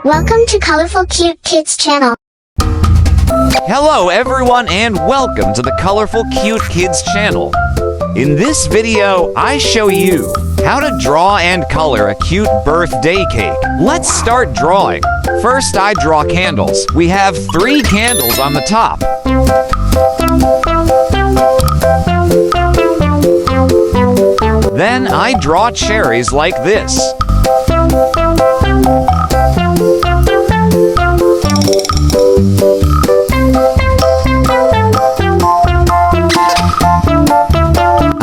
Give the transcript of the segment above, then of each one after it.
Welcome to Colorful Cute Kids Channel. Hello everyone and welcome to the Colorful Cute Kids Channel. In this video, I show you how to draw and color a cute birthday cake. Let's start drawing. First, I draw candles. We have 3 candles on the top. Then I draw cherries like this.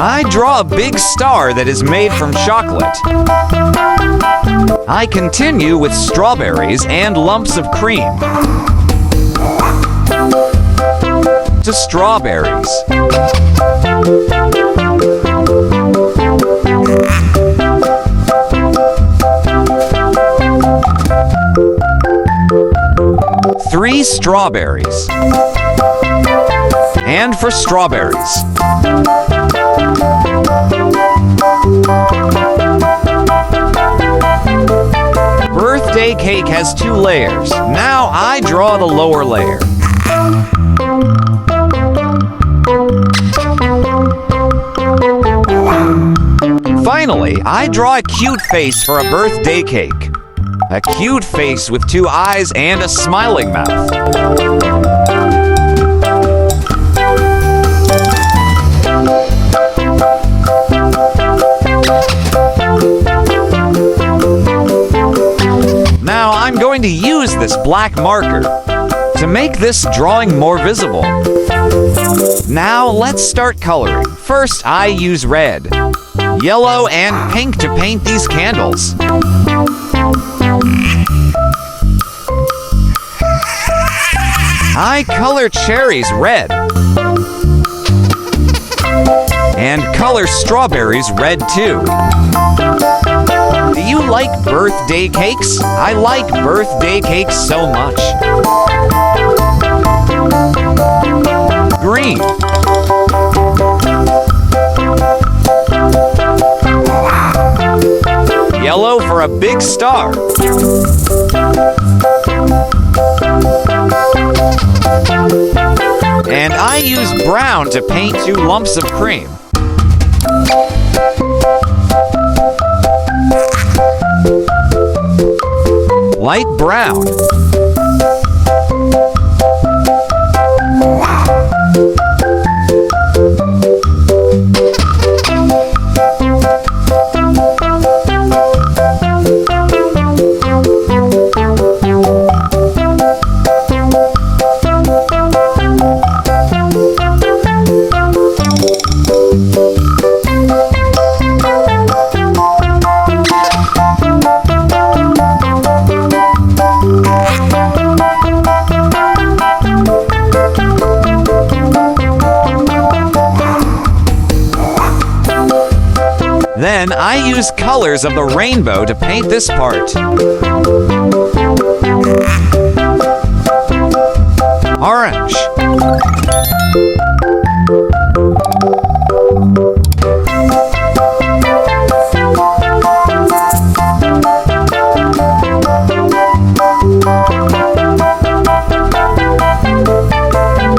I draw a big star that is made from chocolate. I continue with strawberries and lumps of cream. To strawberries. Three strawberries. And for strawberries. Birthday cake has 2 layers. Now I draw the lower layer. Finally, I draw a cute face for a birthday cake. A cute face with 2 eyes and a smiling mouth. Now I'm going to use this black marker to make this drawing more visible. Now let's start coloring. First, I use red, yellow, and pink to paint these candles. I color cherries red. And color strawberries red too. Do you like birthday cakes? I like birthday cakes so much. Green. Yellow for a big star. And I use brown to paint 2 lumps of cream. Light brown. Then I use colors of the rainbow to paint this part. Orange.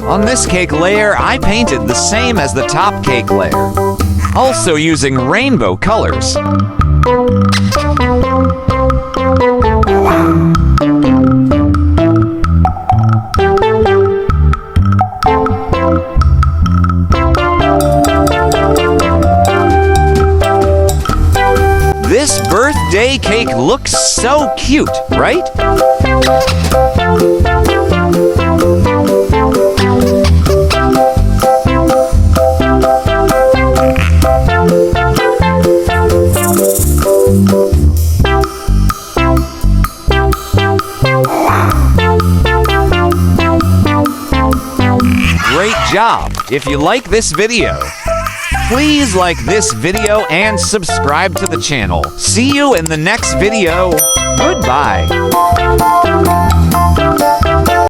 On this cake layer, I painted the same as the top cake layer, also using rainbow colors. This birthday cake looks so cute, right? Great job! If you like this video, please like this video and subscribe to the channel. See you in the next video. Goodbye.